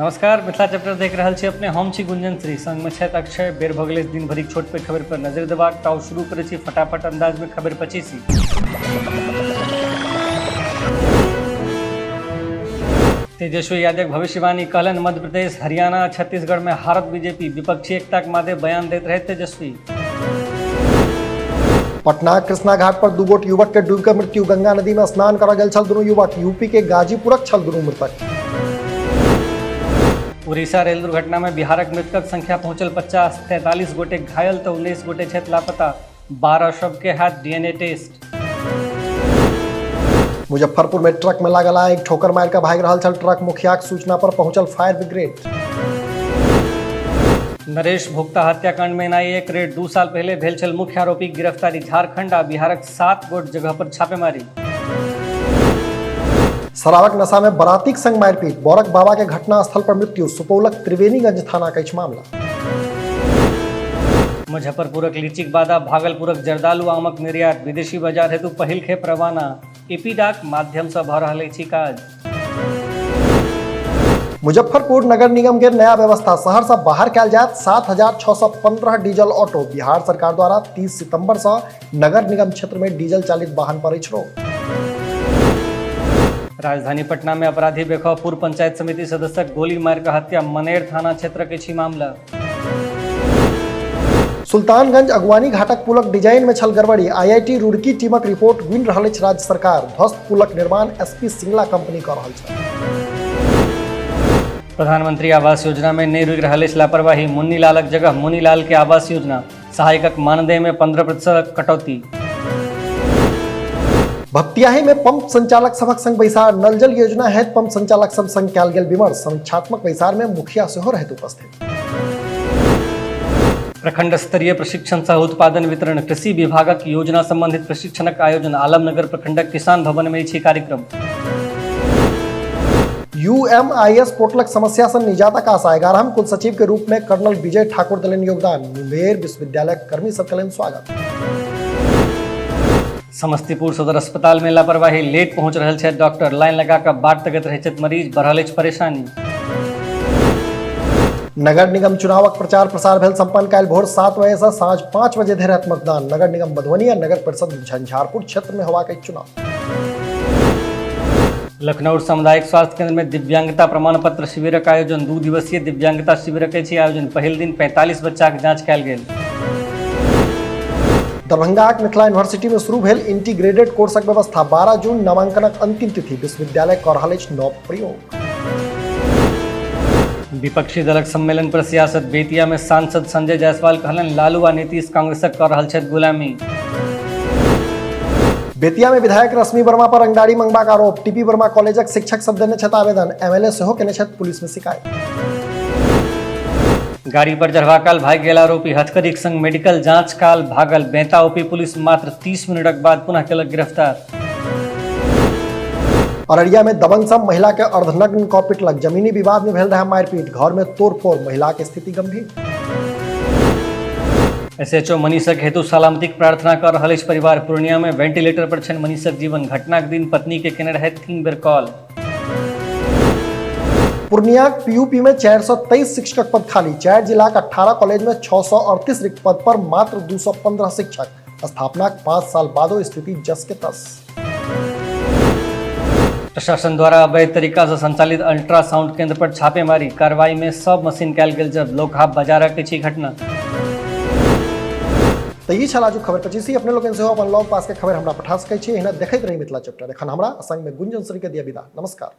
नमस्कार, मिथिला चैप्टर देख रहल छी अपने। हम छी गुंजन श्री, संग में छथि अक्षय। बेर भऽ गेलै दिन भरिक छोट पे खबर पर नजर देबाक। ताउ शुरू करै छी फटाफट अंदाज में खबर 25। तेजस्वी यादव भविष्यवाणी कहलन, मध्य प्रदेश, हरियाणा, छत्तीसगढ़ में हारत बीजेपी। विपक्षी एकता के मादे बयान देते रहे तेजस्वी। पटना कृष्णा घाट पर दू गोट युवक के डूबि कऽ मृत्यु। गंगा नदी में स्नान करऽ गेल छल दुनू युवक। यूपी के गाजीपुरक छल दुनू मृतक। उड़ीसा रेल दुर्घटना में बिहारक मृतकक संख्या पहुंचल 50। 43 गोटे घायल तो 19 गोटे छथि लापता। 12 शव के हाथ डीएनए टेस्ट। मुजफ्फरपुर में ट्रक में लागल आगि। ठोकर मारि कऽ भागि रहल छल ट्रक। मुखियाक सूचना पर पहुंचल फायर ब्रिगेड। नरेश भोक्ता हत्याकांड में एनआईए के रेड। 2 साल पहले भेल छल मुख्य आरोपी गिरफ्तारी। झारखंड आ बिहारक 7 गोट जगह पर छापेमारी। शराबक नशा में बरातीक संग मारपीट। बौरक बाबा के घटना स्थल पर मृत्यु। सुपौलक त्रिवेणीगंज थाना का मामला। मुजफ्फरपुरक लीचीक बादा। भागलपुरक जर्दालू आमक निर्यात। विदेशी बाजार हेतु पहिल खेप रवाना। एपीडाक माध्यम से भऽ रहल अछि काज। मुजफ्फरपुर नगर निगम के नया व्यवस्था। शहर से बाहर कयल जायत 7,615 डीजल ऑटो। बिहार सरकार द्वारा 30 सितंबर से नगर निगम क्षेत्र में डीजल चालित वाहन पर अछि रोक। राजधानी पटना में अपराधी बेखौफ पूर्व पंचायत समिति सदस्यक गोली मार कर हत्या। मनेर थाना क्षेत्र के छी मामला। सुल्तानगंज अगवानी घाटक पुलक डिजाइन में छल गड़बड़ी। आईआईटी रुड़की टीमक रिपोर्ट गुनि रहल अछि राज्य सरकार। ध्वस्त पुलक निर्माण एसपी सिंगला कंपनी कर रहल छल। प्रधानमंत्री आवास योजना में नहीं रुकि रहल अछि लापरवाही। मुन्नी लालक जगह मुन्नी लाल के आवास योजना। सहायकक मानदेय में 15% कटौती। भपटियाही में पंप संचालक सभक संग बैसार। नल जल योजना हेतु पंप संचालक सब संग कयल गेल विमर्श। समीक्षात्मक बैसार में मुखिया सेहो रहैत उपस्थित। प्रखंड स्तरीय प्रशिक्षण सह उत्पादन वितरण। कृषि विभागक योजना संबंधित प्रशिक्षणक आयोजन। आलमनगर प्रखंडक किसान भवन में अछि कार्यक्रम। यूएमआईएस पोर्टलक समस्या से निजातक आशा। 11हम कुल सचिव के रूप में कर्नल विजय ठाकुर देलनि योगदान। मुंगेर विश्वविद्यालय कर्मी सब केलनि स्वागत। समस्तीपुर सदर अस्पताल में लापरवाही। लेट पहुंच रहल छथि डॉक्टर। लाइन लगा कऽ बाट तकैत रहैत छथि मरीज। बढ़ल अछि परेशानी। नगर निगम चुनावक प्रचार प्रसार भेल संपन्न। काल्हि भोर 7 बजे से साँझ 5 बजे धरि हैत मतदान। नगर निगम मधुबनी आ नगर परिषद झंझारपुर क्षेत्र में होबाक अछि चुनाव। लखनऊ सामुदायिक स्वास्थ्य केंद्र में दिव्यांगता प्रमाण पत्र शिविरक आयोजन। 2 दिवसीय दिव्यांगता शिविरक अछि आयोजन। पहिल दिन 45 बच्चाक जांच कयल गेल। दरभंगाक मिथिला यूनिवर्सिटी में शुरू भेल इंटीग्रेटेड कोर्सक व्यवस्था। 12 जून नामांकनक अंतिम तिथि। विश्वविद्यालय कऽ रहल अछि नव प्रयोग। विपक्षी दलक सम्मेलन पर सियासत। बेतिया में सांसद संजय जायसवाल कहलन, लालू आ नीतीश कांग्रेसक कऽ रहल छथि गुलामी। बेतिया में विधायक रश्मि वर्मा पर रंगदारी मंगबाक आरोप। टीपी वर्मा कॉलेजक शिक्षक सब देने छथि आवेदन। एमएलए सेहो केने छथि पुलिस में शिकायत। गाड़ी पर चढ़वा काल भागि गेल आरोपी। हथकड़ीक संग मेडिकल जांच काल भागल। बेंता ओपी पुलिस मात्र 30 मिनटक बाद पुनः केलक गिरफ्तार। अररिया में दबंग सब महिला के अर्धनग्न कऽ पिटलक। जमीनी विवाद में भेल रहे मारपीट। घर में तोड़फोड़। महिला के स्थिति गंभीर। एसएचओ मनीषक हेतु सलामतीक प्रार्थना कर रहल अछि परिवार। पूर्णिया में वेंटिलेटर पर छनि मनीषक जीवन। घटनाक दिन पत्नी के केने रहथि 3 बेर कॉल। पूर्णिया पीयूपी में 423 शिक्षक पद खाली। 4 जिला का 18 कॉलेज में 638 रिक्त पद पर मात्र 215 शिक्षक। स्थापना 5 साल बादो स्थिति जस के तस। प्रशासन द्वारा अवैध तरीका से संचालित अल्ट्रासाउंड केंद्र पर छापेमारी। कार्रवाई में सब मशीन कयल गेल जब्त। लोकहा बाजारक अछि घटना। तो ई छल आजुक खबर 25। अपने लोगन सेहो अपन लॉग पास के खबर हमरा पठा सकै छी। एहिना देखैत रही मिथिला चैप्टर। एखन हमरा संग में गुंजन श्री के दिया विदा। नमस्कार।